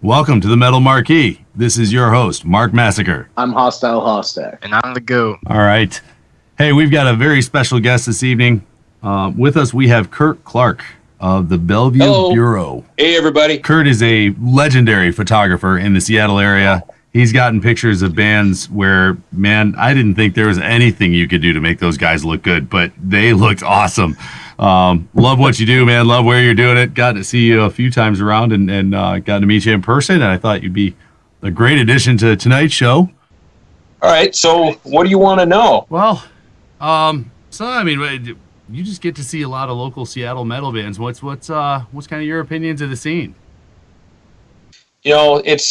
Welcome to the Metal Marquis. This is your host, Mark Massacre. I'm Hostak. And I'm the Goat. All right. Hey, we've got a very special guest this evening. With us, we have Kurt Clark of the Bellevue Bureau. Hey, everybody. Kurt is a legendary photographer in the Seattle area. He's gotten pictures of bands where, man, I didn't think there was anything you could do to make those guys look good, but they looked awesome. Love what you do, man. Love where you're doing it. Got to see you a few times around and got to meet you in person. And I thought you'd be a great addition to tonight's show. All right. So what do you want to know? Well, you just get to see a lot of local Seattle metal bands. What's kind of your opinions of the scene? You know, I've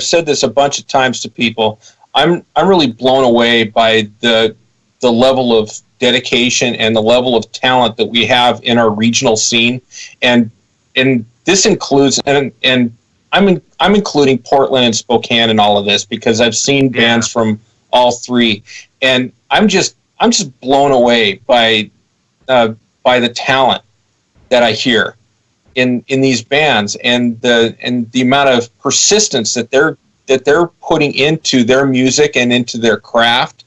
said this a bunch of times to people. I'm really blown away by the level of dedication and the level of talent that we have in our regional scene, and this includes and I'm including Portland and Spokane in all of this because I've seen bands from all three, and I'm just blown away by the talent that I hear in these bands and the amount of persistence that they're putting into their music and into their craft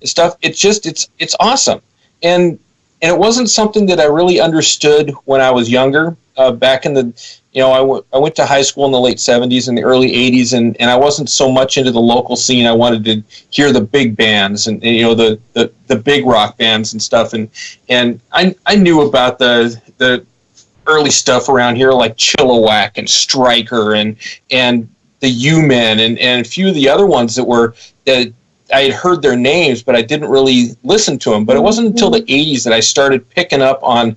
stuff. It's awesome, and it wasn't something that I really understood when I was younger. Back in the, I went to high school in the late 70s and the early 80s, and I wasn't so much into the local scene. I wanted to hear the big bands and the big rock bands and stuff, and I knew about the early stuff around here like Chilliwack and Stryker and the U-Men and a few of the other ones that I had heard their names, but I didn't really listen to them. But it wasn't until the 80s that I started picking up on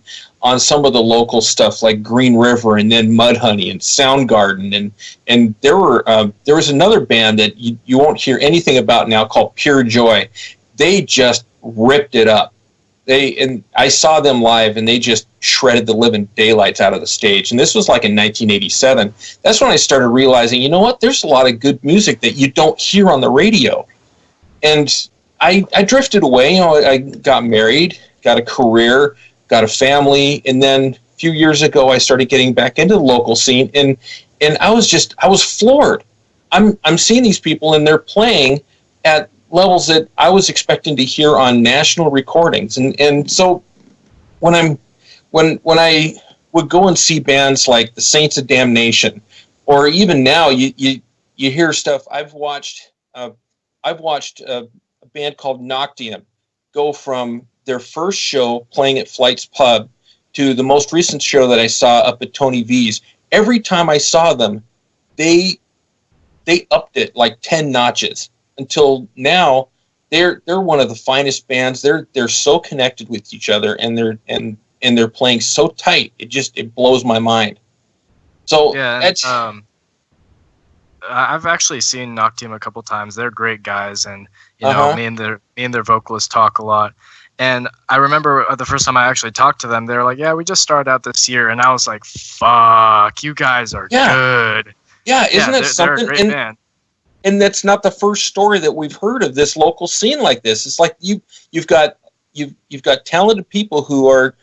some of the local stuff like Green River and then Mudhoney and Soundgarden. And there was another band that you won't hear anything about now called Pure Joy. They just ripped it up. I saw them live, and they just shredded the living daylights out of the stage. And this was like in 1987. That's when I started realizing, you know what? There's a lot of good music that you don't hear on the radio. And I drifted away. I got married, got a career, got a family, and then a few years ago I started getting back into the local scene, and I was floored. I'm seeing these people, and they're playing at levels that I was expecting to hear on national recordings. And so when I would go and see bands like the Saints of Damnation, or even now you hear stuff. I've watched a band called Noctium go from their first show playing at Flight's Pub to the most recent show that I saw up at Tony V's. Every time I saw them, they upped it like 10 notches until now they're one of the finest bands. They're so connected with each other, and they're playing so tight. It blows my mind. So that's I've actually seen Noctium a couple times. They're great guys, and me and their vocalist talk a lot. And I remember the first time I actually talked to them, they were like, "Yeah, we just started out this year," and I was like, "Fuck, you guys are good." Yeah, isn't it something? They're a great band. And that's not the first story that we've heard of this local scene like this. It's like you've got talented people who are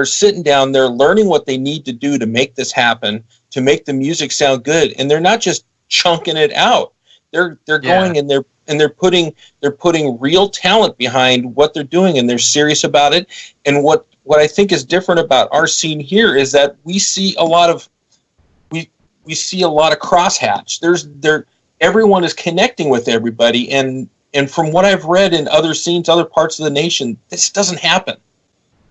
sitting down there learning what they need to do to make this happen, to make the music sound good, and they're not just chunking it out. They're going and they're putting real talent behind what they're doing, and they're serious about it. And what I think is different about our scene here is that we see a lot of crosshatch. Everyone is connecting with everybody, and from what I've read in other scenes, other parts of the nation, this doesn't happen.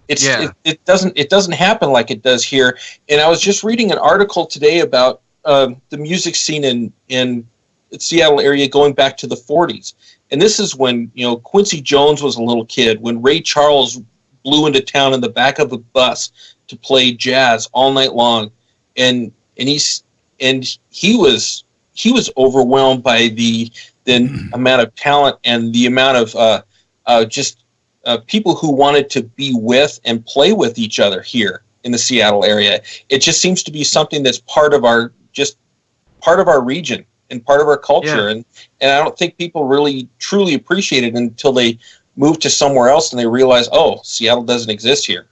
It doesn't happen like it does here. And I was just reading an article today about the music scene in the Seattle area going back to the 40s. And this is when, Quincy Jones was a little kid, when Ray Charles blew into town in the back of a bus to play jazz all night long. And he was overwhelmed by the amount of talent and the amount of people who wanted to be with and play with each other here in the Seattle area. It just seems to be something that's part of our region and part of our culture. And I don't think people really truly appreciate it until they move to somewhere else and they realize, oh, Seattle doesn't exist here.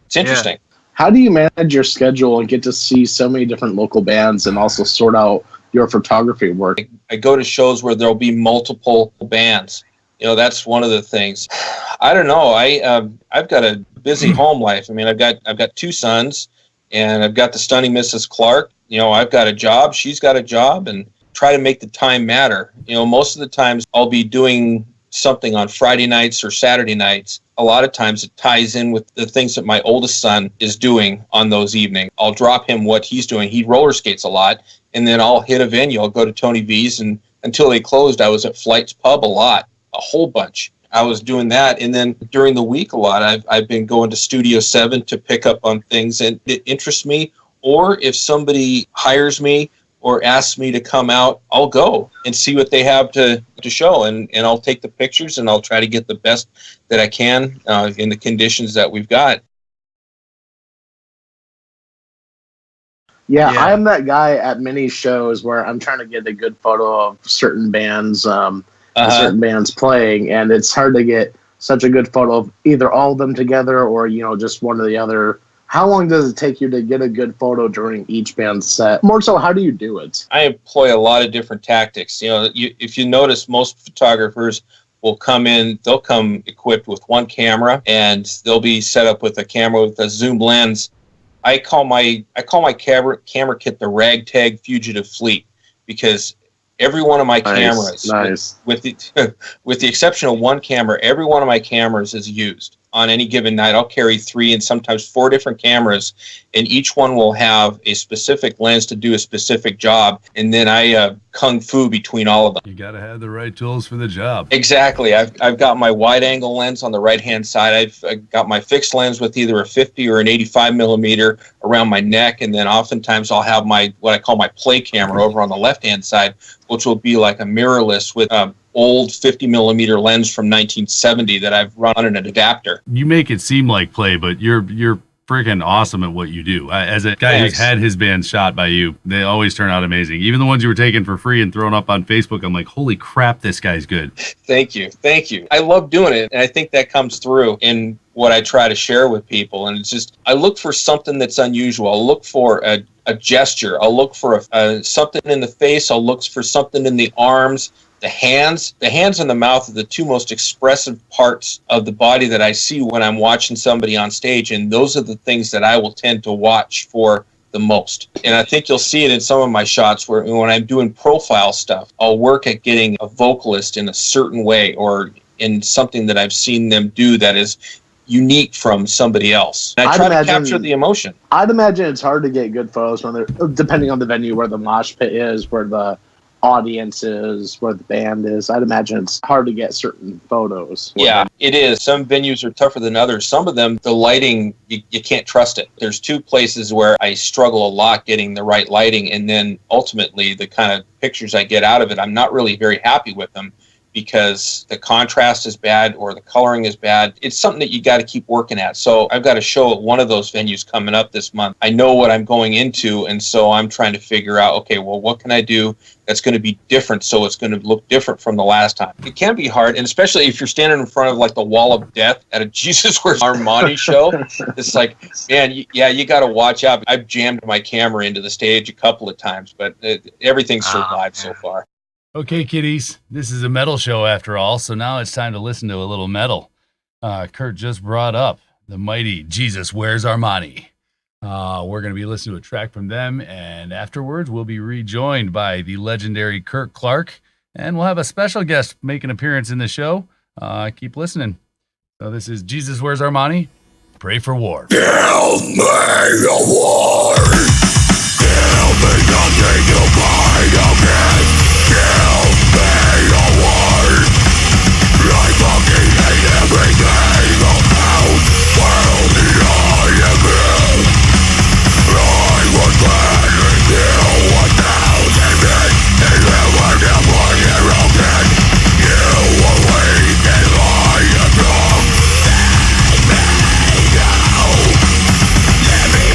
It's interesting. How do you manage your schedule and get to see so many different local bands and also sort out your photography work? I go to shows where there'll be multiple bands. That's one of the things. I don't know. I've got a busy home life. I mean, I've got 2 sons, and I've got the stunning Mrs. Clark. I've got a job. She's got a job, and try to make the time matter. Most of the times I'll be doing something on Friday nights or Saturday nights. A lot of times it ties in with the things that my oldest son is doing on those evenings. I'll drop him what he's doing. He roller skates a lot, and then I'll hit a venue. I'll go to Tony V's, and until they closed, I was at Flight's Pub a whole bunch. I was doing that, and then during the week a lot, I've been going to Studio 7 to pick up on things that interest me, or if somebody hires me or asks me to come out, I'll go and see what they have to show, and I'll take the pictures, and I'll try to get the best that I can in the conditions that we've got. Yeah, I'm that guy at many shows where I'm trying to get a good photo of certain bands, certain bands playing, and it's hard to get such a good photo of either all of them together or, just one or the other. How long does it take you to get a good photo during each band's set? More so, how do you do it? I employ a lot of different tactics. If you notice, most photographers will come in, they'll come equipped with one camera, and they'll be set up with a camera with a zoom lens. I call my camera kit the ragtag fugitive fleet, because every one of my cameras, with the exception of one camera, every one of my cameras is used. On any given night, I'll carry 3 and sometimes 4 different cameras, and each one will have a specific lens to do a specific job, and then I kung fu between all of them. You got to have the right tools for the job. Exactly. I've got my wide-angle lens on the right-hand side. I've got my fixed lens with either a 50 or an 85 millimeter around my neck, and then oftentimes I'll have what I call my play camera over on the left-hand side, which will be like a mirrorless with old 50 millimeter lens from 1970 that I've run on an adapter. You make it seem like play, but you're freaking awesome at what you do. As a guy who's had his band shot by you, they always turn out amazing. Even the ones you were taking for free and throwing up on Facebook, I'm like, holy crap, this guy's good. Thank you. I love doing it, and I think that comes through in what I try to share with people. And it's just, I look for something that's unusual. I'll look for a gesture. I'll look for something in the face. I'll look for something in the arms. The hands and the mouth are the 2 most expressive parts of the body that I see when I'm watching somebody on stage, and those are the things that I will tend to watch for the most. And I think you'll see it in some of my shots where when I'm doing profile stuff, I'll work at getting a vocalist in a certain way or in something that I've seen them do that is unique from somebody else. And I try to capture the emotion. I'd imagine it's hard to get good photos when depending on the venue, where the mosh pit is, where the audience is, where the band is. I'd imagine it's hard to get certain photos. Yeah, it is. Some venues are tougher than others. Some of them, the lighting, you can't trust it. There's 2 places where I struggle a lot getting the right lighting, and then ultimately the kind of pictures I get out of it, I'm not really very happy with them because the contrast is bad or the coloring is bad. It's something that you got to keep working at. So I've got a show at one of those venues coming up this month. I know what I'm going into, and so I'm trying to figure out, okay, well, what can I do that's going to be different so it's going to look different from the last time? It can be hard, and especially if you're standing in front of like the wall of death at a Jesus Where's Our Money show. It's like, man, you got to watch out. I've jammed my camera into the stage a couple of times, but everything's survived so far. Okay, kiddies, this is a metal show after all, so now it's time to listen to a little metal. Kurt just brought up the mighty Jesus Where's Our Money. We're going to be listening to a track from them, and afterwards we'll be rejoined by the legendary Kurt Clark, and we'll have a special guest make an appearance in the show. Keep listening. So this is Jesus Where's Our Money. Pray for war. Give me a war. Give me nothing to fight against. Give me a war. I fucking hate everything about world I am in. I was born with you 1,000 men. And you were never eroded. You were weak and I am strong. Let me go. Let me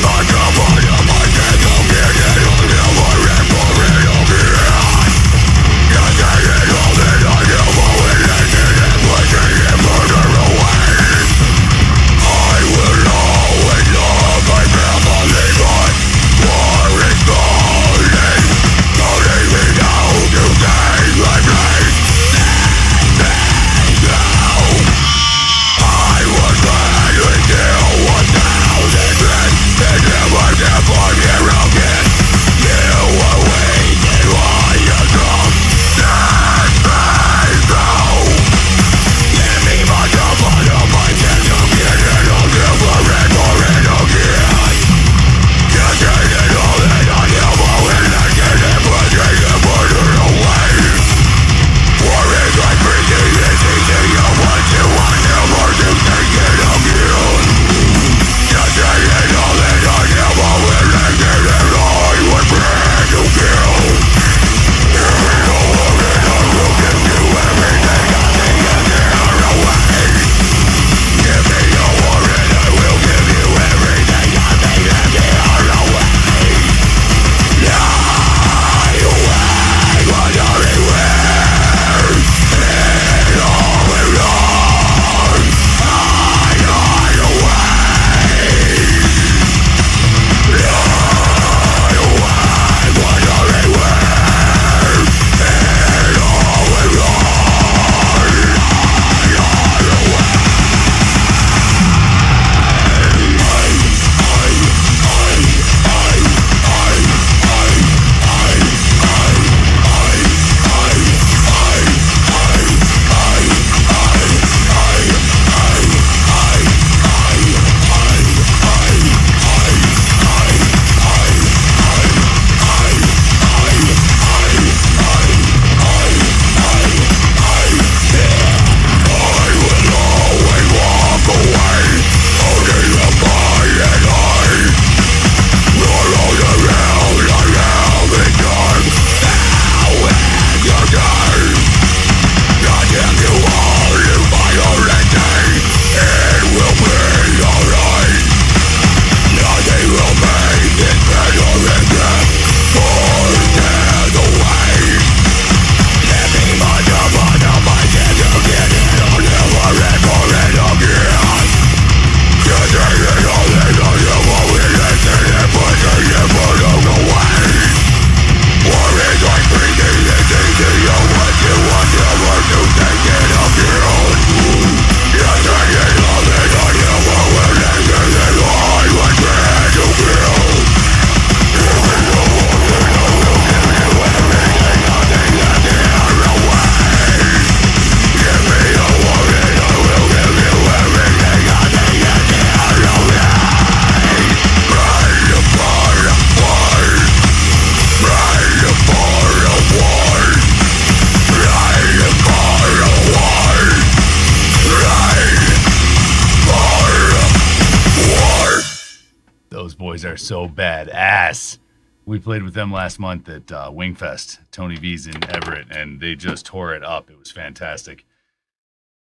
boys are so badass. We played with them last month at Wingfest, Tony V's in Everett, and they just tore it up. It was fantastic.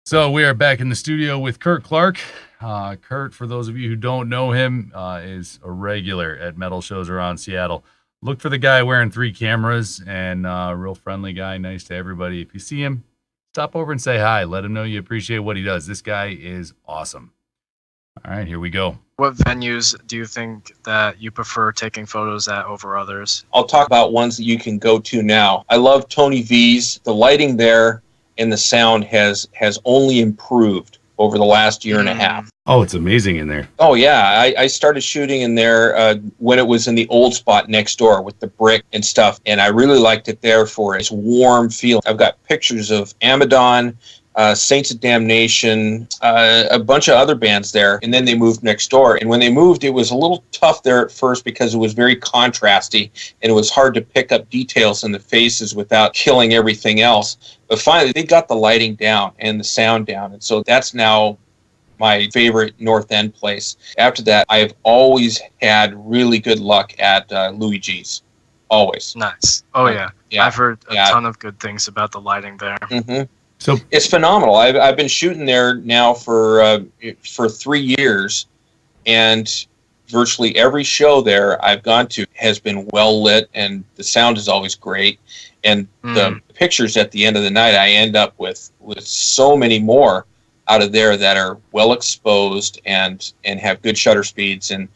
So we are back in the studio with Kurt Clark. Kurt, for those of you who don't know him, is a regular at metal shows around Seattle. Look for the guy wearing 3 cameras and real friendly guy, nice to everybody. If you see him, stop over and say hi. Let him know you appreciate what he does. This guy is awesome. All right, here we go. What venues do you think that you prefer taking photos at over others? I'll talk about ones that you can go to now. I love Tony V's. The lighting there and the sound has only improved over the last year and a half. Oh, it's amazing in there. Oh, yeah. I started shooting in there when it was in the old spot next door with the brick and stuff, and I really liked it there for its warm feel. I've got pictures of Amadon, Saints of Damnation, a bunch of other bands there, and then they moved next door. And when they moved, it was a little tough there at first because it was very contrasty, and it was hard to pick up details in the faces without killing everything else. But finally, they got the lighting down and the sound down, and so that's now my favorite North End place. After that, I've always had really good luck at Louis G's. Always. Nice. Oh, yeah. I've heard a ton of good things about the lighting there. Mm-hmm. So it's phenomenal. I've been shooting there now for 3 years, and virtually every show there I've gone to has been well lit, and the sound is always great. And the pictures at the end of the night, I end up with so many more out of there that are well exposed and have good shutter speeds and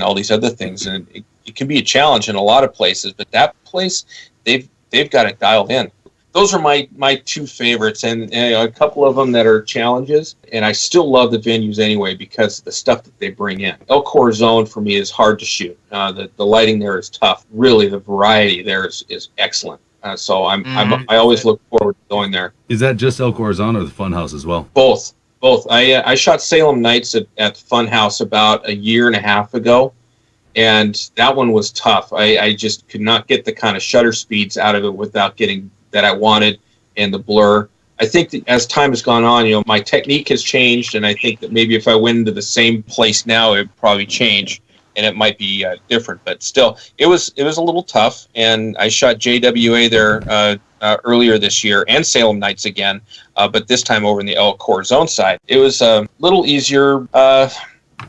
all these other things. And it can be a challenge in a lot of places, but that place they've got it dialed in. Those are my 2 favorites, and a couple of them that are challenges. And I still love the venues anyway because of the stuff that they bring in. El Corazon for me is hard to shoot. The lighting there is tough. Really, the variety there is excellent. So I always look forward to going there. is that just El Corazon or the Funhouse as well? Both. I shot Salem Nights at the Funhouse about a year and a half ago, and that one was tough. I just could not get the kind of shutter speeds out of it without getting that I wanted, and the blur. I think that as time has gone on, my technique has changed, and I think that maybe if I went into the same place now, it would probably change, and it might be different. But still, it was a little tough, and I shot JWA there earlier this year, and Salem Nights again, but this time over in the El Corazon side. It was a little easier.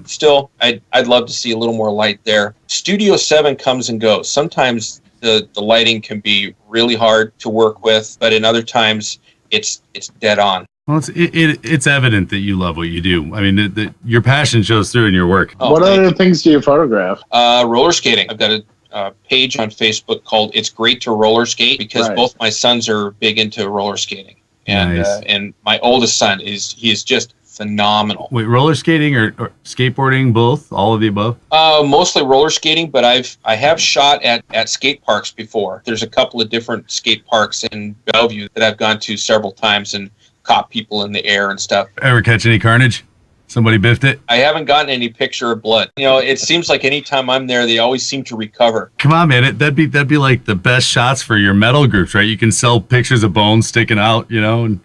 Still, I'd love to see a little more light there. Studio 7 comes and goes. Sometimes the lighting can be really hard to work with, but in other times it's dead on. Well, it's evident that you love what you do. I mean, your passion shows through in your work. What other things do you photograph? Roller skating. I've got a page on Facebook called "It's Great to Roller Skate" because both my sons are big into roller skating, and Nice. And my oldest son is just phenomenal. Wait, roller skating or skateboarding, both? All of the above? Mostly roller skating, but I have shot at skate parks before. There's a couple of different skate parks in Bellevue that I've gone to several times and caught people in the air and stuff. Ever catch any carnage? Somebody biffed it? I haven't gotten any picture of blood. It seems like anytime I'm there, they always seem to recover. Come on, man. That'd be like the best shots for your metal groups, right? You can sell pictures of bones sticking out, And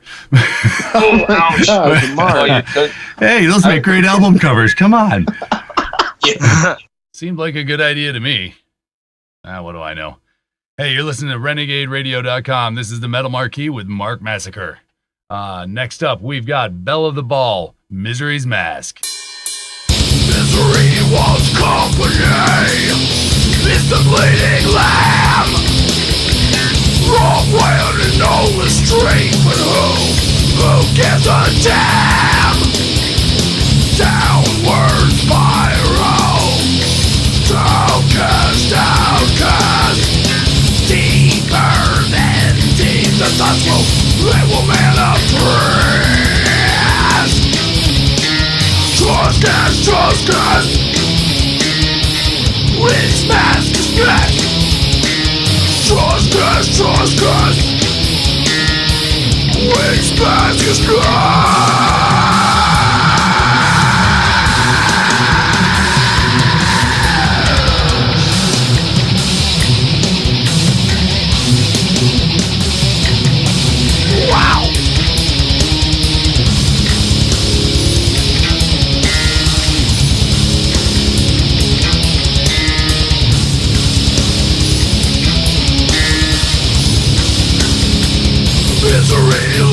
Oh, ouch. Oh, Mark. hey, those make great album covers. Come on. Yeah. Seemed like a good idea to me. What do I know? Hey, you're listening to RenegadeRadio.com. This is the Metal Marquis with Mark Massacre. Next up, we've got Belle of the Ball, Misery's Mask. Misery wants company. It's the bleeding lamb. Wrong way and no restraint, but who gives a damn? Downward spiral. Outcast. Deeper than deep. The thoughts they will manifest. Trust us. Which mask is next? Trust us. Which mask is next? Wow!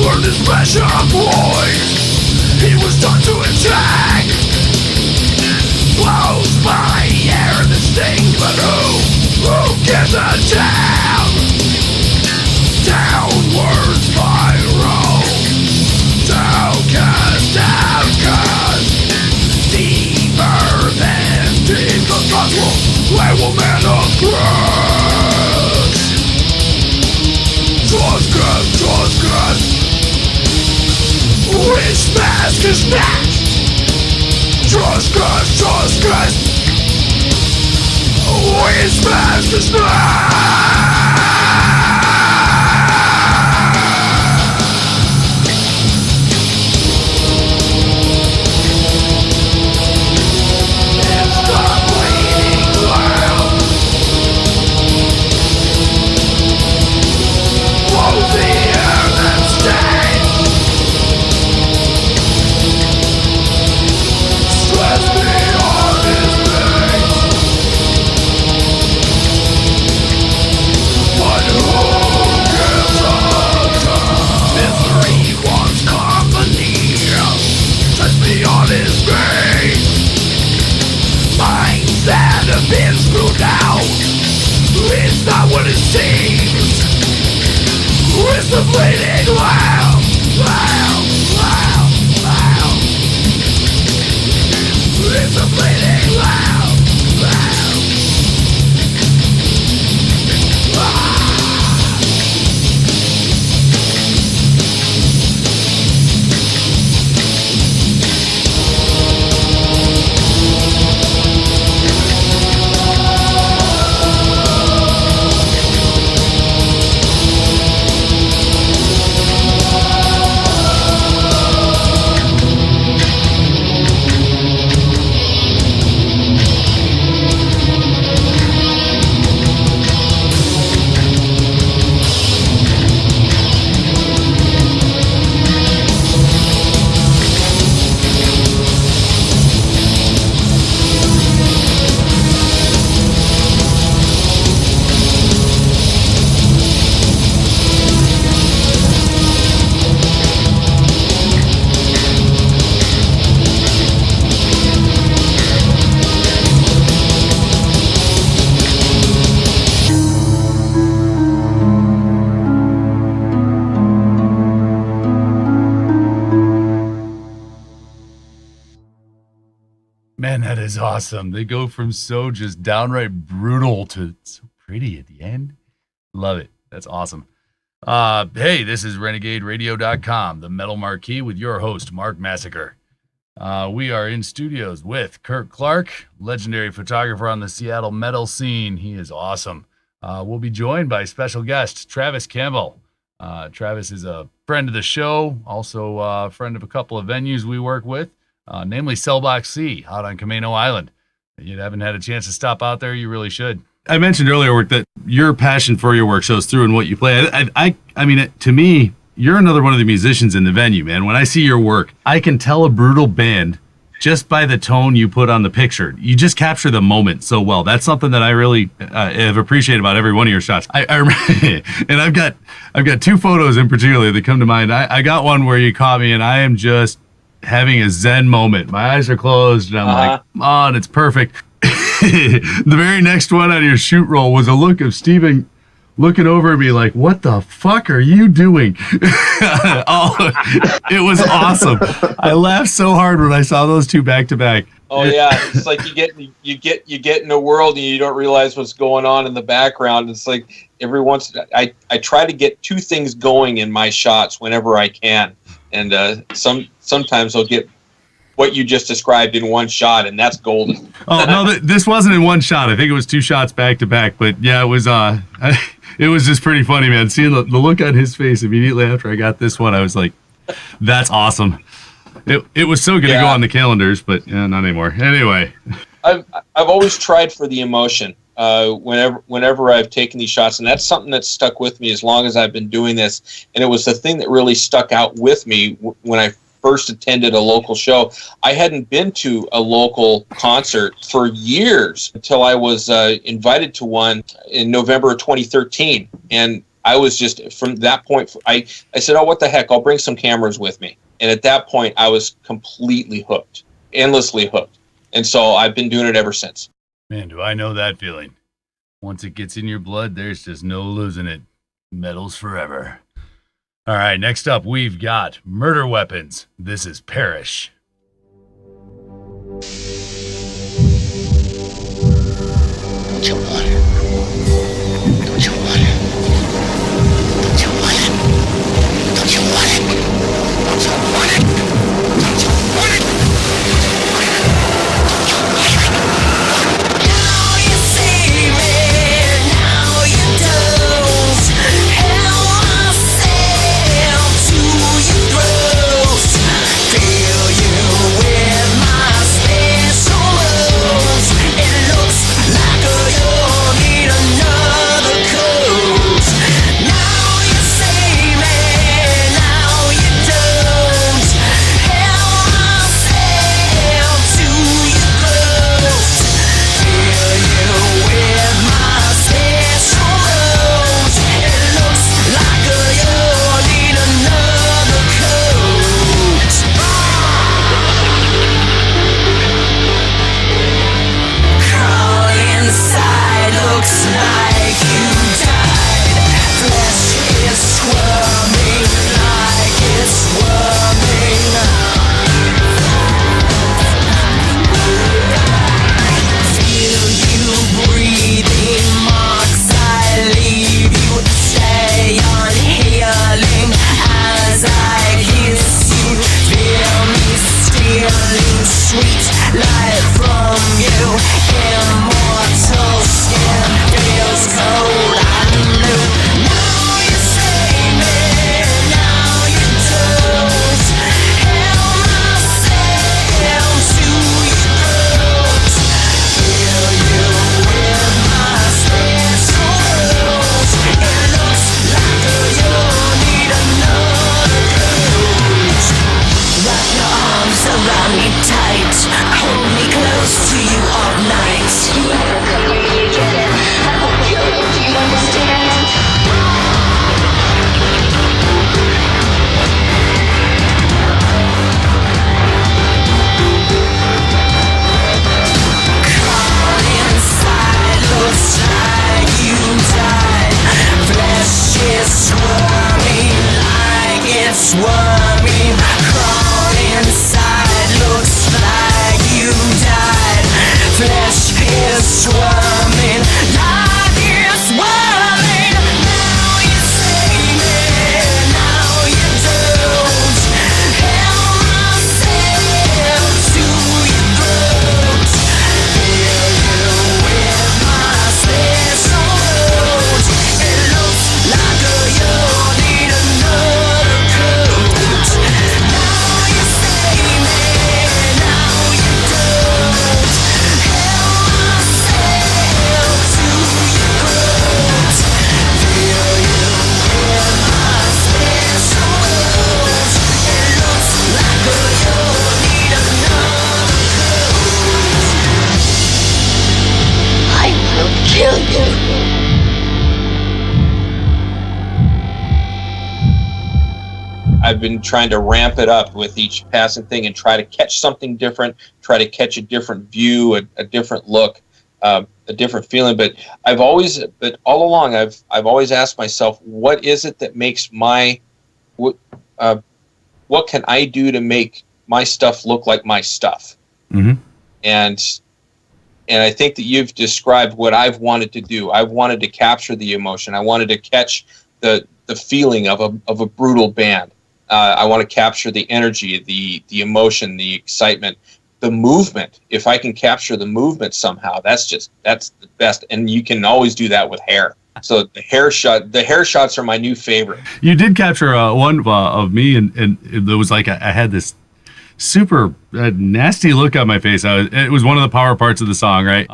learned his measure poise. He was taught to attack. Blows by air that sting, but who gives a damn? Downward spiral. Downcast. Deeper than deep, the gods will manifest. Trust. Which mask is next? Trust. Which mask is next? Been screwed out. It's not what it seems. It's the bleeding wow. It's the bleeding wow. Man, that is awesome. They go from so just downright brutal to so pretty at the end. Love it. That's awesome. Hey, this is RenegadeRadio.com, the Metal Marquis with your host, Mark Massacre. We are in studios with Kurt Clark, legendary photographer on the Seattle metal scene. He is awesome. We'll be joined by special guest Travis Campbell. Travis is a friend of the show, also a friend of a couple of venues we work with. Namely Cellbox C out on Camino Island. If you haven't had a chance to stop out there, you really should. I mentioned earlier, work that your passion for your work shows through in what you play. I mean, to me, you're another one of the musicians in the venue, man. When I see your work, I can tell a brutal band just by the tone you put on the picture. You just capture the moment so well. That's something that I really have appreciated about every one of your shots. I remember, and I've got two photos in particular that come to mind. I got one where you caught me, and I am just having a zen moment. My eyes are closed and I'm like, oh, and it's perfect. The very next one on your shoot roll was a look of Steven looking over at me like, what the fuck are you doing? It was awesome. I laughed so hard when I saw those two back to back. Oh yeah, it's like you get in a world and you don't realize what's going on in the background. It's like every once I try to get two things going in my shots whenever I can, and sometimes I'll get what you just described in one shot, and that's golden. Oh no, this wasn't in one shot. I think it was two shots back to back. But yeah, it was it was just pretty funny, man. Seeing the look on his face immediately after I got this one, I was like, that's awesome. It was so good to go on the calendars, but not anymore. Anyway, I've always tried for the emotion whenever I've taken these shots, and that's something that's stuck with me as long as I've been doing this. And it was the thing that really stuck out with me when I first attended a local show. I hadn't been to a local concert for years until I was invited to one in November of 2013, and I was just, from that point, I said, oh, what the heck, I'll bring some cameras with me. And at that point, I was completely hooked, endlessly hooked. And so I've been doing it ever since. Man, do I know that feeling. Once it gets in your blood, there's just no losing it. Metal's forever. All right, next up, we've got Murder Weapons. This is Perish. Don't you want it? Don't you want it? Don't you want it? Don't you want it? Don't you want it? Don't you want it? Now you see me, now you don't. Held myself to your throat. Feel you with my special moves. It looks like you'll need another coat. Now you see me, now you don't. Held myself to your throat. Feel you with my special moves. It looks like you'll need another coat. Crawl inside, looks like you died. Flesh is squirming like it's worming. Feel you breathing marks, I leave you. Stay on healing as I kiss you. Feel me stealing sweet life from you. Immortal skin feels cold and new. Now you see me, now you don't. Held myself to your throat. Feel you with my special moves. It looks like you'll need another coat. Wrap your arms around me tight. Hold me close to you all night. You wanna come with me, get it? I hope you understand. Crawl inside, looks like you died. Flesh is squirming like it's worming. Crawl inside, looks like you died. Flesh is squirming like it's worming. Now you see me, now you don't. Held myself to your throat. Feel you with my special moves. It looks like you'll need another coat. Now you see me, now you don't. Held myself to your throat. Feel you with my special moves. It looks like you'll need another coat. I will kill you. I've been trying to ramp it up with each passing thing and try to catch something different, try to catch a different view, a different look, a different feeling. But all along, I've always asked myself, what is it that makes what can I do to make my stuff look like my stuff? Mm-hmm. And I think that you've described what I've wanted to do. I've wanted to capture the emotion. I wanted to catch the feeling of a brutal band. I want to capture the energy, the emotion, the excitement, the movement. If I can capture the movement somehow, that's the best. And you can always do that with hair. So the hair shots are my new favorite. You did capture one of me, and there was like I had this super nasty look on my face. It was one of the power parts of the song, right?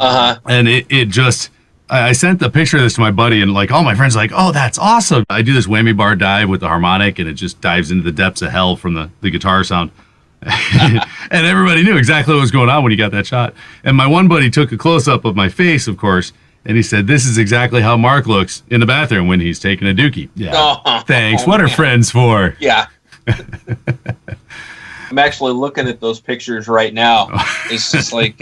And it just, I sent the picture of this to my buddy, and like all my friends are like, oh, that's awesome. I do this whammy bar dive with the harmonic, and it just dives into the depths of hell from the guitar sound. And everybody knew exactly what was going on when he got that shot. And my one buddy took a close-up of my face, of course, And he said, this is exactly how Mark looks in the bathroom when he's taking a dookie. Yeah. Oh, thanks. What are friends for? Yeah. I'm actually looking at those pictures right now. It's just like,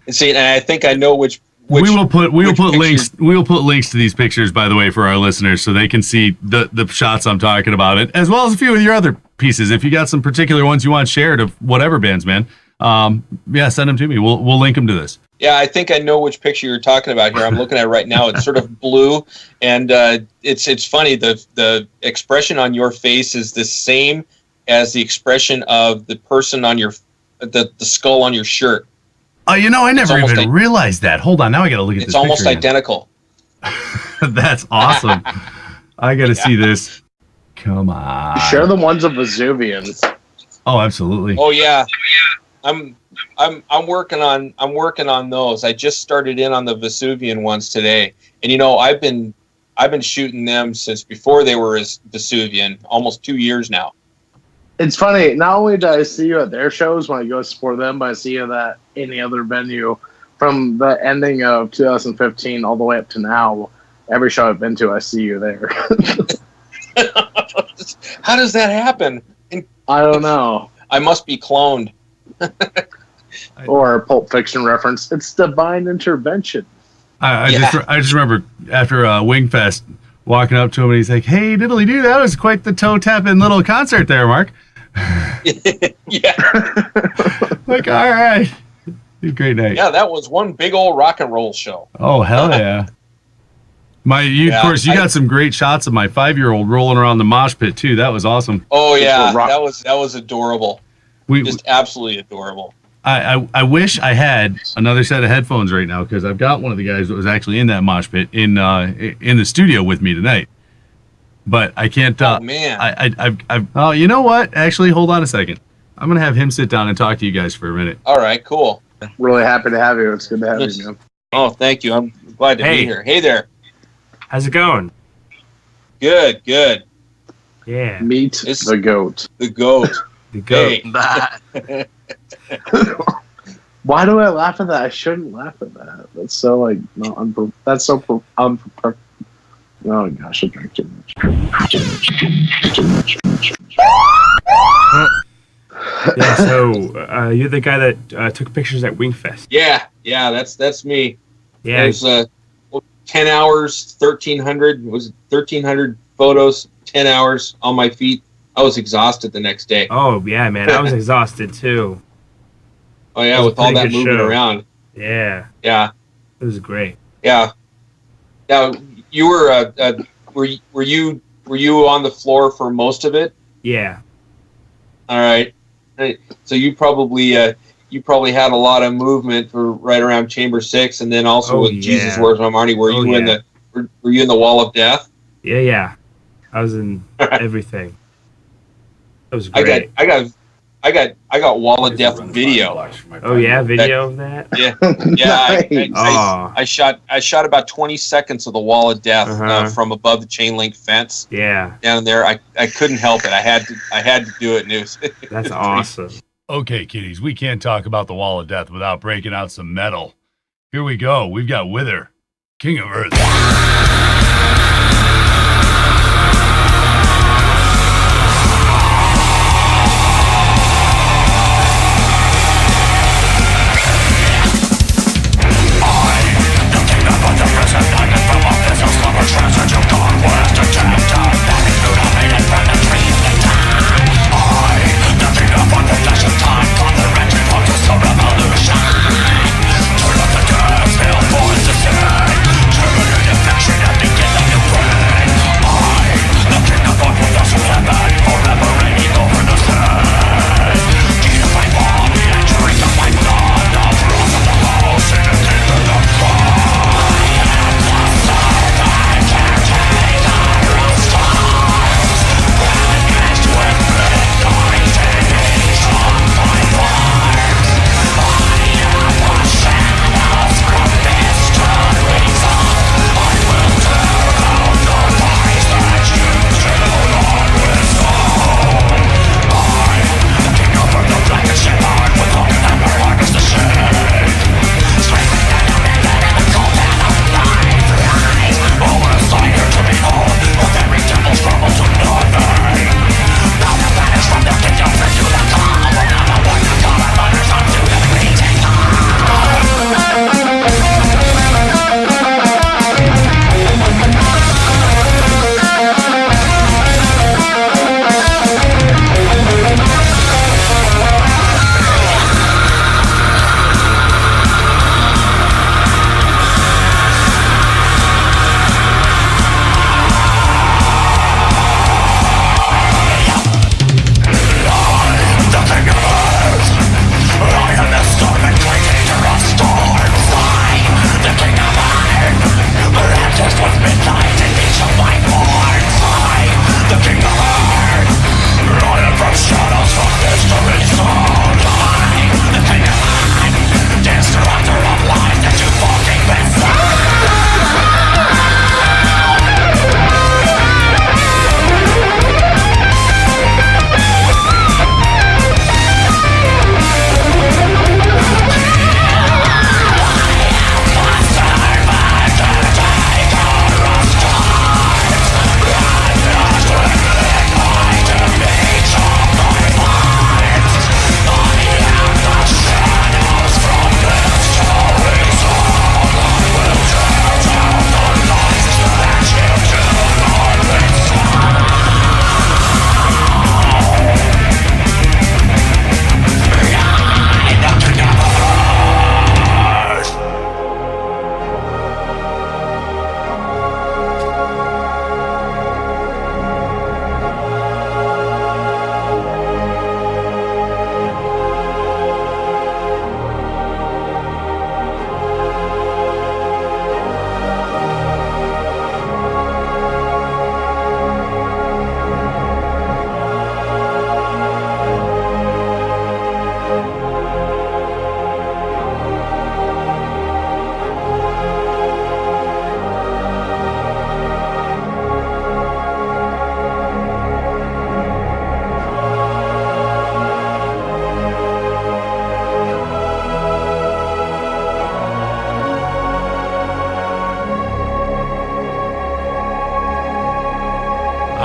see, and I think I know which we will put links to these pictures, by the way, for our listeners, so they can see the shots I'm talking about, it as well as a few of your other pieces. If you got some particular ones you want shared of whatever bands, man, send them to me. We'll link them to this. Yeah, I think I know which picture you're talking about here. I'm looking at it right now. It's sort of blue, and it's funny. The expression on your face is the same as the expression of the person on your the skull on your shirt. Oh, I never even realized that. Hold on, now I got to look at this. It's almost identical. That's awesome. I got to see this. Come on. Share the ones of Vesuvians. Oh, absolutely. Oh yeah, I'm working on those. I just started in on the Vesuvian ones today, and I've been shooting them since before they were as Vesuvian, almost 2 years now. It's funny. Not only do I see you at their shows when I go support them, but I see you at any other venue from the ending of 2015 all the way up to now. Every show I've been to, I see you there. How does that happen? I don't know. I must be cloned. Or a Pulp Fiction reference. It's divine intervention. I just remember after Wingfest walking up to him and he's like, "Hey, diddly do, that was quite the toe tapping little concert there, Mark." Yeah. Like, all right. Great night. Yeah, that was one big old rock and roll show. Oh, hell yeah. Of course, you got some great shots of my 5-year-old rolling around the mosh pit too. That was awesome. Oh yeah, that was adorable. Just absolutely adorable. I wish I had another set of headphones right now, because I've got one of the guys that was actually in that mosh pit in the studio with me tonight. But I can't. Oh man. Oh, you know what? Actually, hold on a second. I'm gonna have him sit down and talk to you guys for a minute. All right, cool. Really happy to have you. It's good to have you, man. Oh, thank you. I'm glad to be here. Hey there. How's it going? Good. Yeah. Meet the goat. The goat. The goat. Hey. Why do I laugh at that? I shouldn't laugh at that. That's so unprepared. Oh gosh, I drank too much. Yeah, so you're the guy that took pictures at Wingfest. Yeah, that's me. Yeah. It was 10 hours, 1,300 photos, 10 hours on my feet. I was exhausted the next day. Oh yeah, man, I was exhausted too. Oh yeah, with all that moving around. Yeah. Yeah. It was great. Yeah. Now you were you on the floor for most of it? Yeah. All right. So you probably had a lot of movement for right around Chamber 6, and then also with Jesus Wears My Marnie. Were you in the Wall of Death? Yeah. I was in everything. It was great. I got Wall of Death video. Oh yeah, video of that. Yeah. Nice. I shot about 20 seconds of the Wall of Death from above the chain link fence. Yeah. Down there, I couldn't help it. I had to do it. And it was, that's awesome. Okay, kiddies, we can't talk about the Wall of Death without breaking out some metal. Here we go. We've got Wither, King of Earth. Turn up the gas, hell boys to say. Turn in affection at the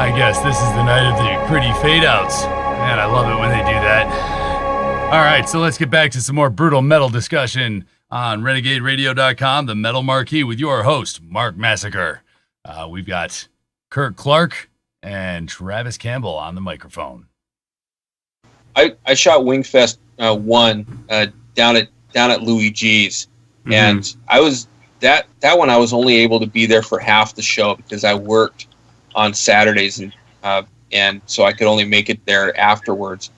I guess this is the night of the pretty fade-outs. Man, I love it when they do that. All right, so let's get back to some more brutal metal discussion on RenegadeRadio.com, the Metal Marquis, with your host, Mark Massacre. We've got Kurt Clark and Travis Campbell on the microphone. I shot Wingfest 1 down at Louis G's, and I was that one I was only able to be there for half the show because I worked on Saturdays and so I could only make it there afterwards.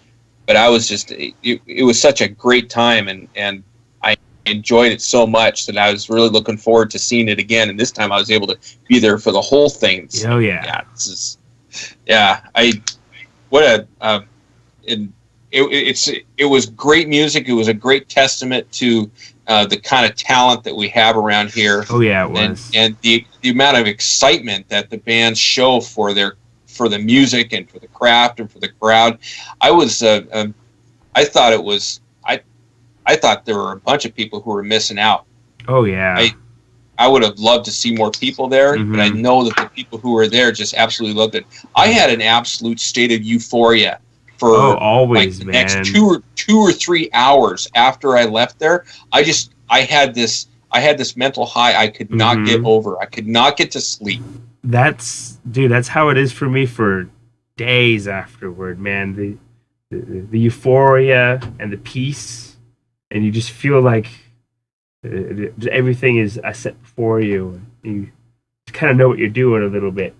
But I was just it was such a great time, and I enjoyed it so much that I was really looking forward to seeing it again. And this time I was able to be there for the whole thing. So, oh yeah, it was great music. It was a great testament to the kind of talent that we have around here. Oh yeah, it was. And the amount of excitement that the bands show for the music and for the craft and for the crowd. I thought there were a bunch of people who were missing out. Oh yeah. I would have loved to see more people there, but I know that the people who were there just absolutely loved it. I had an absolute state of euphoria for always, like the next 2 or 3 hours after I left there. I had this mental high I could not get over. I could not get to sleep. That's how it is for me for days afterward, man. The euphoria and the peace, and you just feel like everything is set before you. You kind of know what you're doing a little bit.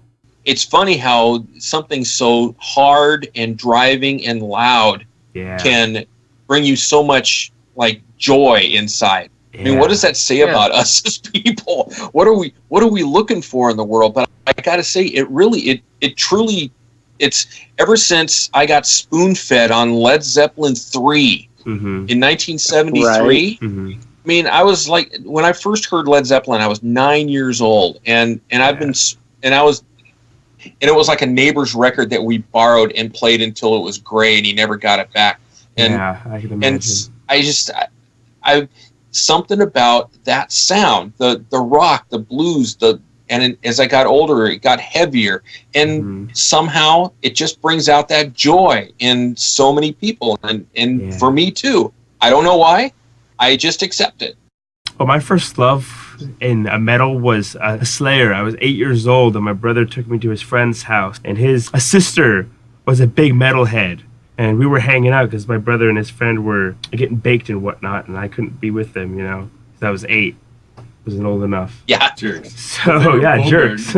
It's funny how something so hard and driving and loud can bring you so much like joy inside. I mean, what does that say about us as people? What are we looking for in the world? But I gotta say, it truly, it's ever since I got spoon-fed on Led Zeppelin 3 in 1973. Right. I mean, I was like, when I first heard Led Zeppelin, I was 9 years old, and it was like a neighbor's record that we borrowed and played until it was gray, and he never got it back. And, I can imagine. And I something about that sound, the rock, the blues, and as I got older, it got heavier, and somehow it just brings out that joy in so many people, and for me too. I don't know why. I just accept it. Well, my first love in metal was Slayer. I was 8 years old, and my brother took me to his friend's house, and his sister was a big metalhead. And we were hanging out because my brother and his friend were getting baked and whatnot, and I couldn't be with them, because I was 8. I wasn't old enough. Yeah, jerks. So, jerks.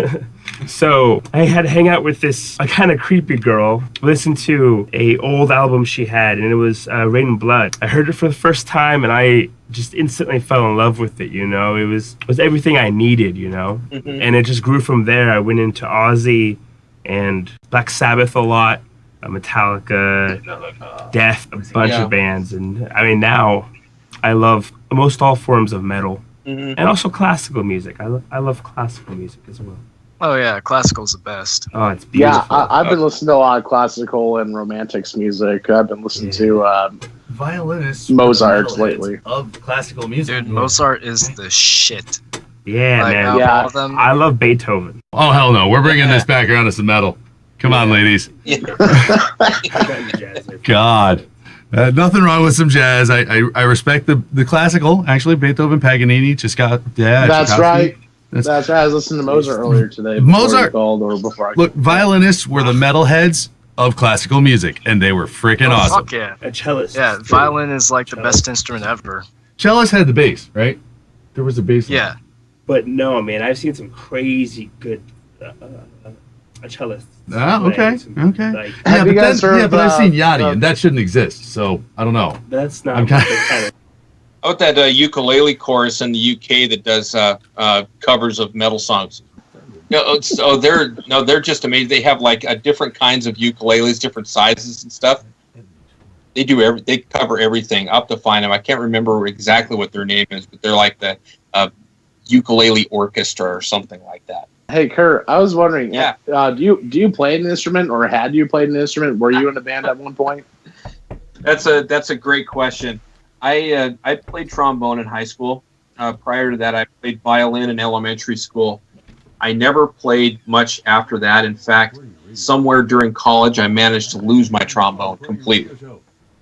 So I had to hang out with this kind of creepy girl, listen to a old album she had, and it was Rain and Blood. I heard it for the first time, and I just instantly fell in love with it, It was everything I needed, And it just grew from there. I went into Ozzy and Black Sabbath a lot. Metallica, Death, a bunch of bands, and I mean now I love almost all forms of metal, and also classical music. I love classical music as well. Oh yeah, classical's the best. Oh, it's beautiful. Yeah, I've been listening to a lot of classical and romantics music. I've been listening to violinists, Mozart lately. Of classical music. Dude, Mozart is the shit. Yeah, like, man. All of them, I love Beethoven. Oh hell no, we're bringing this back around to some metal. Come on, ladies. God. Nothing wrong with some jazz. I respect the classical. Actually, Beethoven, Paganini, That's right. That's right. I was listening to Mozart earlier today. Mozart. Look, violinists were the metalheads of classical music, and they were freaking awesome. Fuck yeah. A cellist. Yeah, violin is like the best instrument ever. Cellist had the bass, right? There was a bass. Yeah. But no, man, I've seen some crazy good cellists. Okay. Like, Have you guys heard but I've seen Yachty, and that shouldn't exist. So I don't know. That's not. I'm kind kinda- of. How about that ukulele chorus in the UK that does covers of metal songs? They're just amazing. They have like different kinds of ukuleles, different sizes and stuff. They cover everything up to find them. I can't remember exactly what their name is, but they're like the ukulele orchestra or something like that. Hey Kurt, I was wondering, Yeah. do you play an instrument, or had you played an instrument? Were you in a band at one point? That's a great question. I played trombone in high school. Prior to that, I played violin in elementary school. I never played much after that. In fact, somewhere during college, I managed to lose my trombone completely.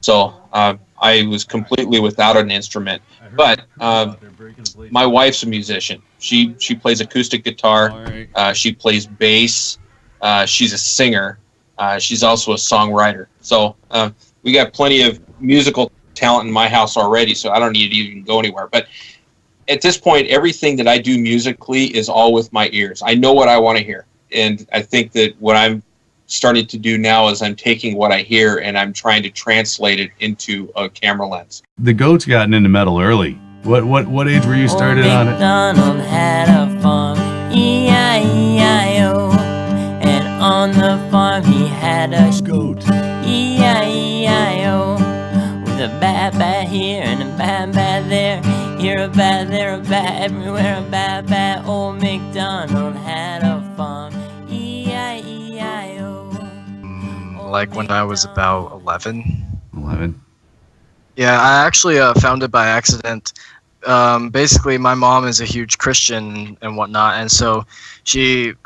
So I was completely without an instrument. But my wife's a musician. She plays acoustic guitar. She plays bass. She's a singer. She's also a songwriter. So we got plenty of musical talent in my house already, so I don't need to even go anywhere. But at this point, everything that I do musically is all with my ears. I know what I want to hear. And I think that what I'm starting to do now is I'm taking what I hear and I'm trying to translate it into a camera lens. The goat's gotten into metal early. What age were you started on it? MacDonald had a farm, E-I-E-I-O. And on the farm he had a goat, E-I-E-I-O. With a bad here and a bad there. Here a bad, there a bad, everywhere a bad. Old MacDonald had a farm, E-I-E-I-O. Like when I was about 11. 11. Yeah, I actually found it by accident. Basically, my mom is a huge Christian and whatnot, and so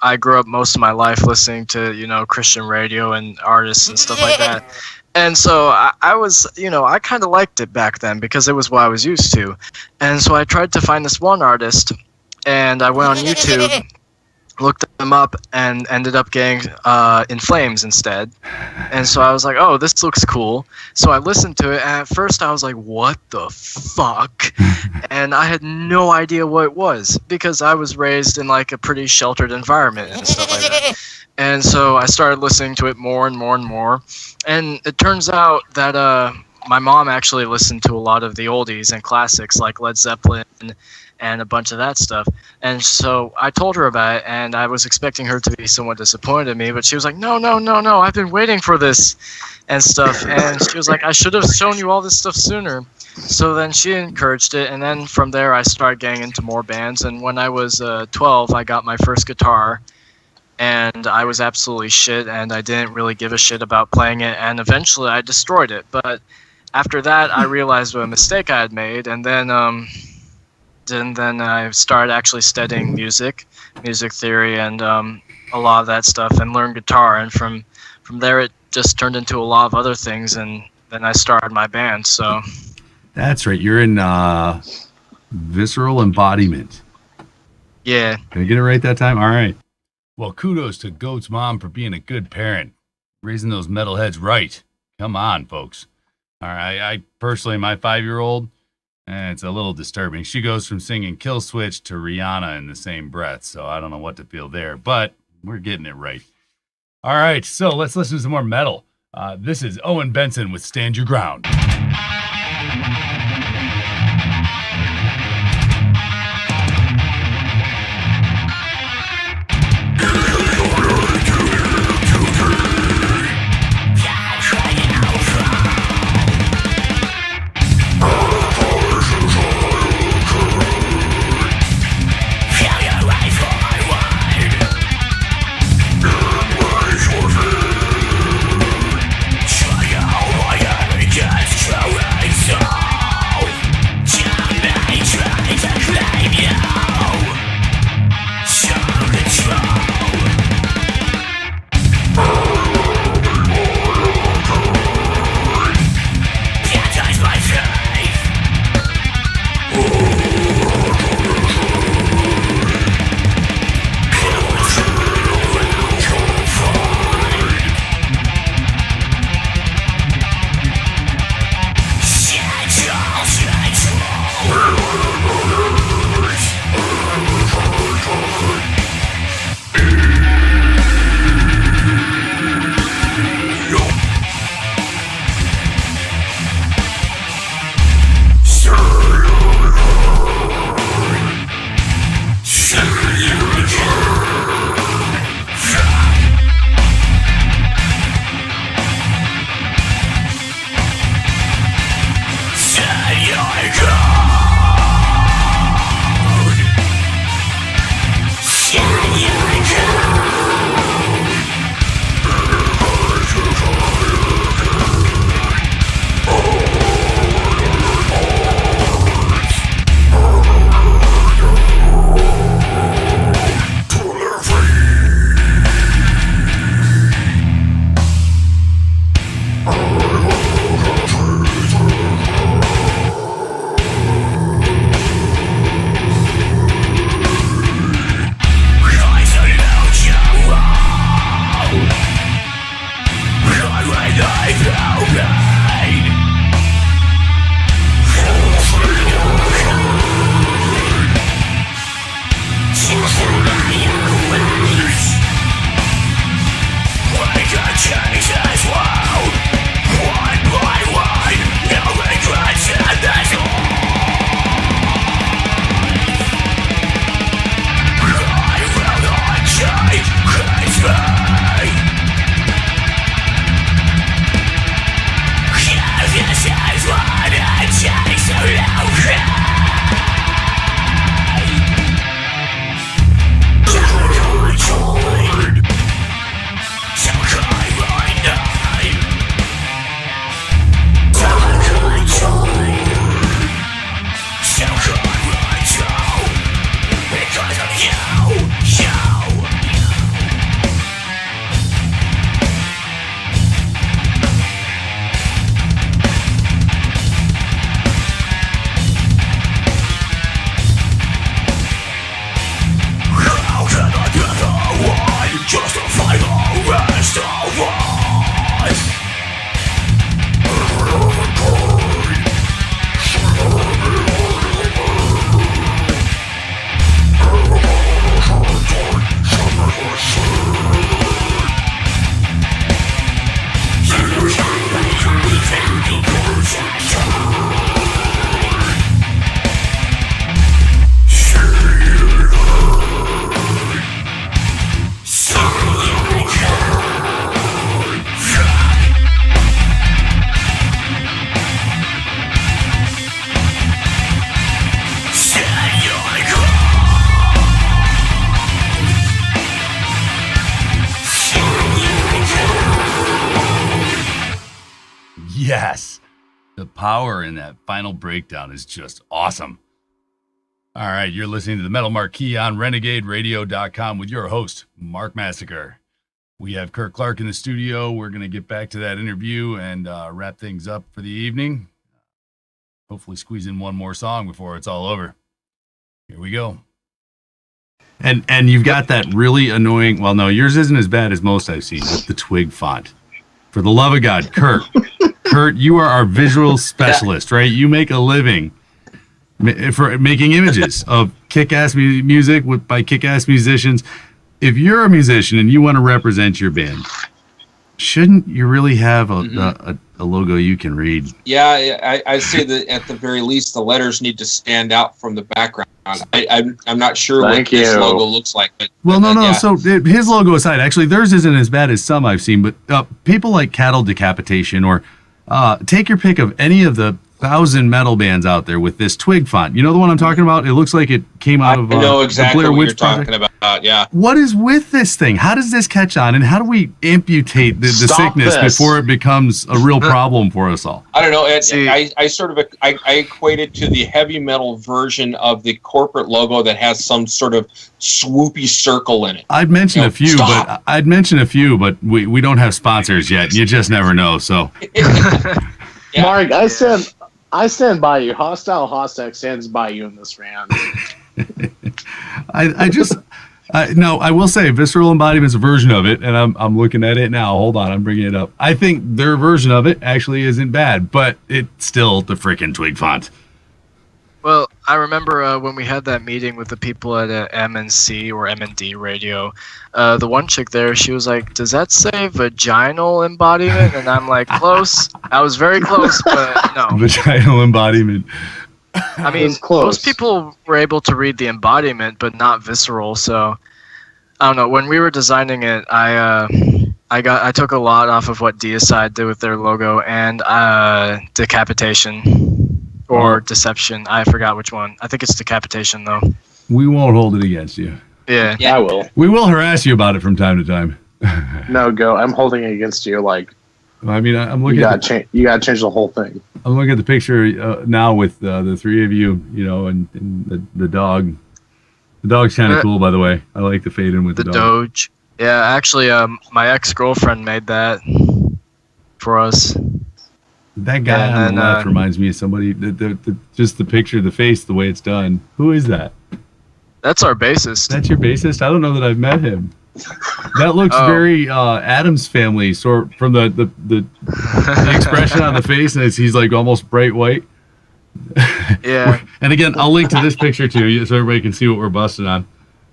I grew up most of my life listening to, Christian radio and artists and stuff like that. And so I was, I kind of liked it back then because it was what I was used to. And so I tried to find this one artist, and I went on YouTube, looked them up, and ended up getting In Flames instead. And so I was like, oh, this looks cool. So I listened to it, and at first I was like, what the fuck? And I had no idea what it was because I was raised in like a pretty sheltered environment and stuff like that. And so I started listening to it more and more and more. And it turns out that my mom actually listened to a lot of the oldies and classics like Led Zeppelin and a bunch of that stuff. And so I told her about it, and I was expecting her to be somewhat disappointed in me, but she was like, no, I've been waiting for this and stuff. And she was like, I should have shown you all this stuff sooner. So then she encouraged it, and then from there I started getting into more bands. And when I was 12, I got my first guitar, and I was absolutely shit, and I didn't really give a shit about playing it, and eventually I destroyed it. But after that, I realized what a mistake I had made, and then I started actually studying music theory, and a lot of that stuff, and learned guitar. And from there, it just turned into a lot of other things, and then I started my band. So that's right. You're in Visceral Embodiment. Yeah. Did I get it right that time? All right. Well, kudos to Goat's mom for being a good parent, raising those metalheads right. Come on, folks. All right. I personally, my 5-year-old, it's a little disturbing. She goes from singing Kill Switch to Rihanna in the same breath, so I don't know what to feel there, but we're getting it right. All right, so let's listen to some more metal. This is Owen Benson with Stand Your Ground. Just try Yes. The power in that final breakdown is just awesome. All right, you're listening to the Metal Marquis on RenegadeRadio.com with your host, Mark Massacre. We have Kurt Clark in the studio. We're going to get back to that interview and wrap things up for the evening. Hopefully squeeze in one more song before it's all over. Here we go. And you've got that really annoying, well, no, yours isn't as bad as most I've seen with the twig font. For the love of God, Kurt, you are our visual specialist, right? You make a living for making images of kick-ass music by kick-ass musicians. If you're a musician and you want to represent your band, shouldn't you really have a logo you can read? Yeah, I say that at the very least, the letters need to stand out from the background. I'm not sure what this logo looks like. But, no. So his logo aside, actually, theirs isn't as bad as some I've seen. But people like Cattle Decapitation or take your pick of any of the 1,000 metal bands out there with this twig font. You know the one I'm talking about? It looks like it came out of I know exactly the Blair what Witch you're talking about. Yeah. What is with this thing? How does this catch on? And how do we amputate the sickness before it becomes a real problem for us all? I don't know. I equate it to the heavy metal version of the corporate logo that has some sort of swoopy circle in it. I'd mention a few, but we don't have sponsors yet. You just never know. So, yeah. Mark, I stand by you. Hostak stands by you in this round. I will say Visceral Embodiment's a version of it, and I'm looking at it now. Hold on, I'm bringing it up. I think their version of it actually isn't bad, but it's still the freaking twig font. Well, I remember when we had that meeting with the people at MNC or M&D Radio, the one chick there, she was like, "Does that say vaginal embodiment?" And I'm like, "Close." I was very close, but no. Vaginal embodiment. I mean, most people were able to read the embodiment, but not visceral. So I don't know. When we were designing it, I took a lot off of what Deicide did with their logo and Decapitation. Or Deception. I forgot which one. I think it's Decapitation, though. We won't hold it against you. Yeah, I will. We will harass you about it from time to time. No, go. I'm holding it against you. Like, I mean, I'm looking. You gotta change the whole thing. I'm looking at the picture now with the three of you, and the dog. The dog's kind of cool, by the way. I like the fade in with the dog. Doge. Yeah, actually, my ex-girlfriend made that for us. That guy on the left reminds me of somebody. Just the picture, the face, the way it's done. Who is that? That's our bassist. That's your bassist? I don't know that I've met him. That looks very Addams Family, sort from the expression on the face, and he's like almost bright white. Yeah. And again, I'll link to this picture too, so everybody can see what we're busting on.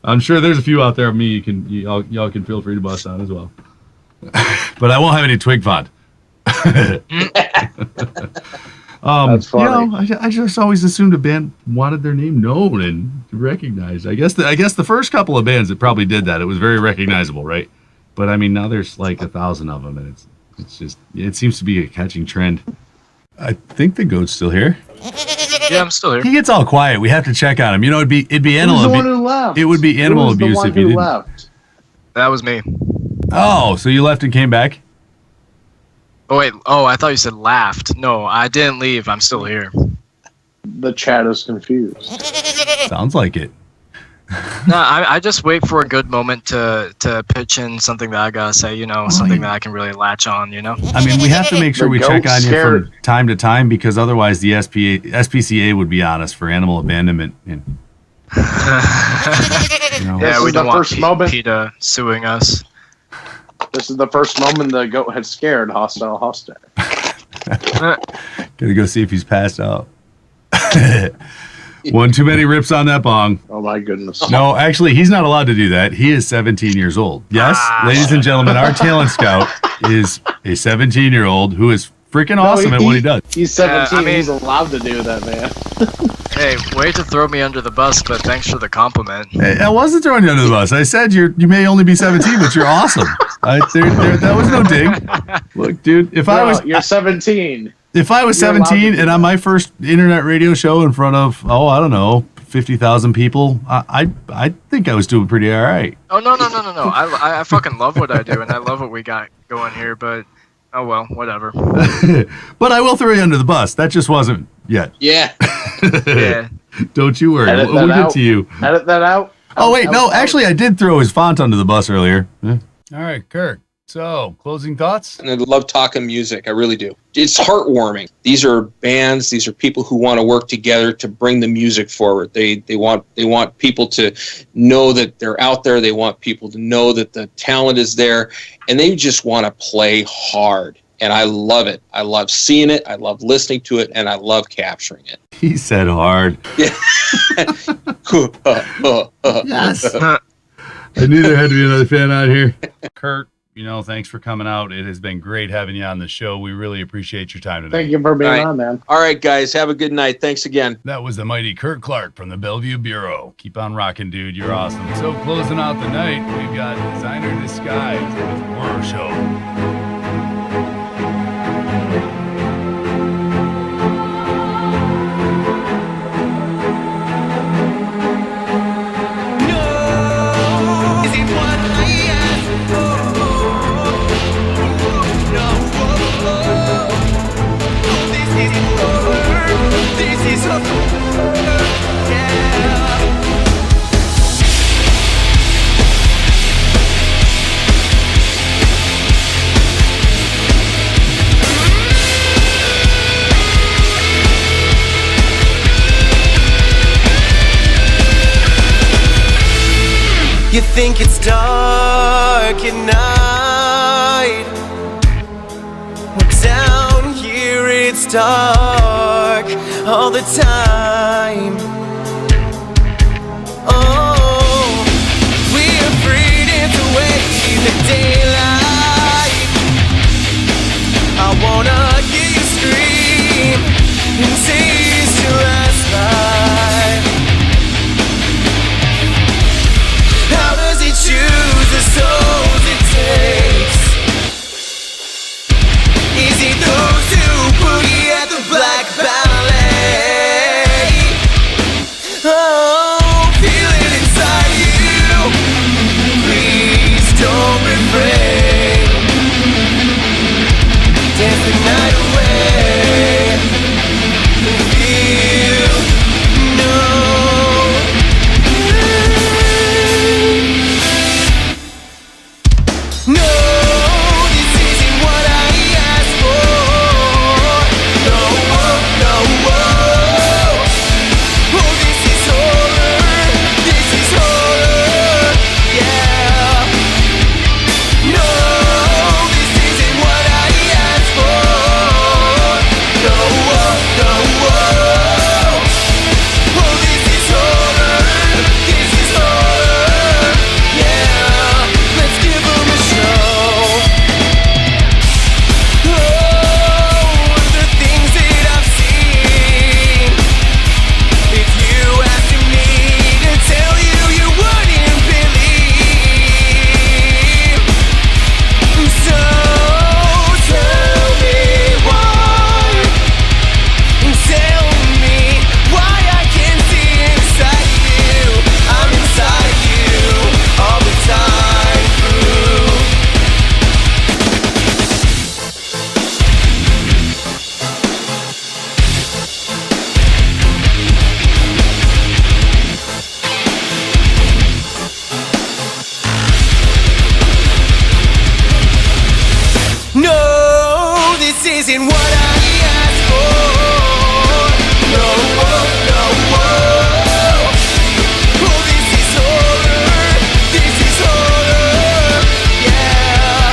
I'm sure there's a few out there of me y'all can feel free to bust on as well. But I won't have any twig font. That's funny. I just always assumed a band wanted their name known and recognized. I guess the first couple of bands that probably did that, it was very recognizable, right? But I mean, now there's like 1,000 of them, and it seems to be a catching trend. I think the goat's still here. Yeah, I'm still here. He gets all quiet. We have to check on him. You know, it'd be animal. Who's the one who left? It would be animal abuse if you didn't. Left? That was me. Oh, so you left and came back? Oh wait. Oh, I thought you said laughed. No, I didn't leave. I'm still here. The chat is confused. Sounds like it. No, I just wait for a good moment to pitch in something that I gotta say. You know, something that I can really latch on. You know. I mean, we have to make sure The we check goat's on you scared. from time to time because otherwise the SPCA would be on us for animal abandonment. And, you know. Yeah, This we is don't the want first moment. PETA suing us. This is the first moment the goat had scared Hostile Hostak. Gotta go see if he's passed out. One too many rips on that bong. Oh my goodness. No, actually, he's not allowed to do that. He is 17 years old. Yes, ladies and gentlemen, our talent scout is a 17-year-old who is freaking awesome at what he does. He's 17. I mean- He's allowed to do that, man. Hey, way to throw me under the bus, but thanks for the compliment. Hey, I wasn't throwing you under the bus. I said you may only be 17, but you're awesome. That was no dig. Look, dude, if You're 17. I was You're allowed to 17 do and on my first internet radio show in front of I don't know 50,000 people, I think I was doing pretty all right. Oh no! I fucking love what I do, and I love what we got going here. But oh well, whatever. But I will throw you under the bus. That just wasn't yet. Yeah. Yeah. Don't you worry. Edit We'll that get out. to you. Edit that out. Oh wait, no. Actually, I did throw his font under the bus earlier. All right, Kirk. So, closing thoughts? And I love talking music. I really do. It's heartwarming. These are bands. These are people who want to work together to bring the music forward. They want people to know that they're out there. They want people to know that the talent is there, and they just want to play hard. And I love it. I love seeing it. I love listening to it, and I love capturing it. He said hard. Yeah. Yes. I knew there had to be another fan out here. Kurt, thanks for coming out. It has been great having you on the show. We really appreciate your time today. Thank you for being All right. on, man. All right, guys. Have a good night. Thanks again. That was the mighty Kurt Clark from the Bellevue Bureau. Keep on rocking, dude. You're awesome. So closing out the night, we've got Designer Disguise with Horror Show. You think it's dark at night, well, down here it's dark all the time. Oh, we're afraid to wait in the daylight. I wanna hear you scream and taste your last life. How does he choose the souls it takes? Is he those who boogie at the Black Ballet? isn't what I asked for. No, no, oh, this is horror. This is horror. Yeah.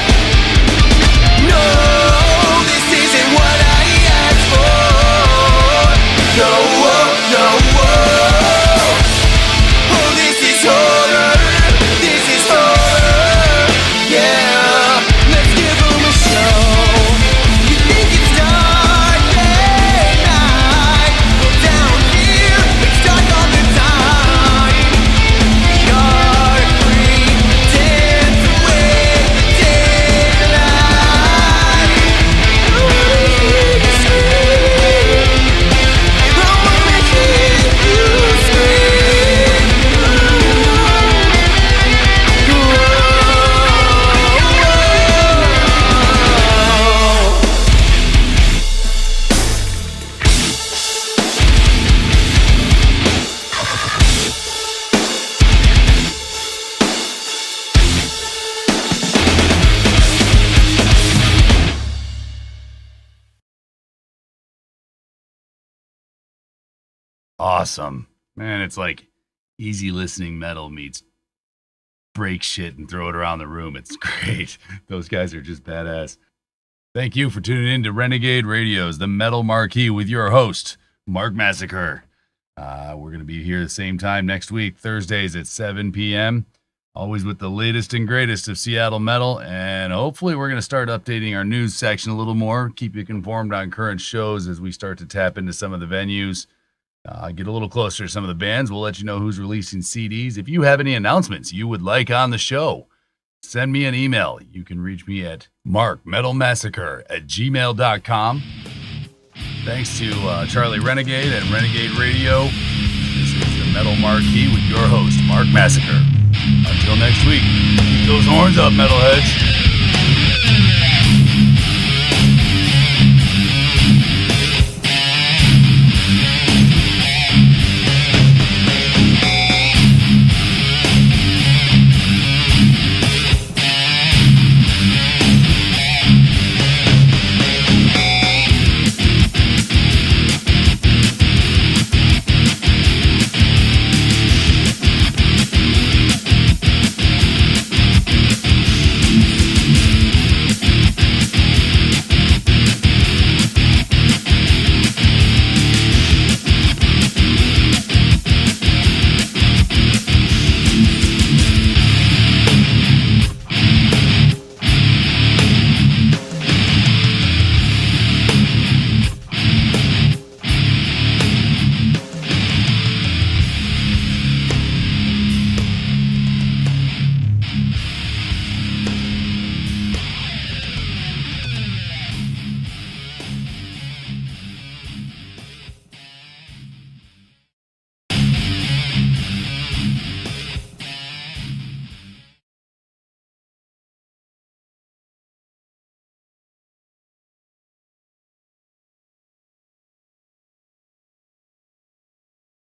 No, this isn't what I asked for. No, no, oh, this is horror. This is horror. Yeah. Let's give 'em a show. You think it's dark at night? Well, down here it's dark all the time. You're free, dance away the daylight. I wanna hear you scream. I wanna hear you scream. Awesome. Man, it's like easy listening metal meets break shit and throw it around the room. It's great. Those guys are just badass. Thank you for tuning in to Renegade Radio's The Metal Marquis with your host, Mark Massacre. We're going to be here the same time next week, Thursdays at 7 p.m., always with the latest and greatest of Seattle metal, and hopefully we're going to start updating our news section a little more, keep you informed on current shows as we start to tap into some of the venues. Get a little closer to some of the bands. We'll let you know who's releasing CDs. If you have any announcements you would like on the show, send me an email. You can reach me at markmetalmassacre@gmail.com. Thanks to Charlie Renegade and Renegade Radio. This is the Metal Marquis with your host, Mark Massacre. Until next week, keep those horns up, metalheads.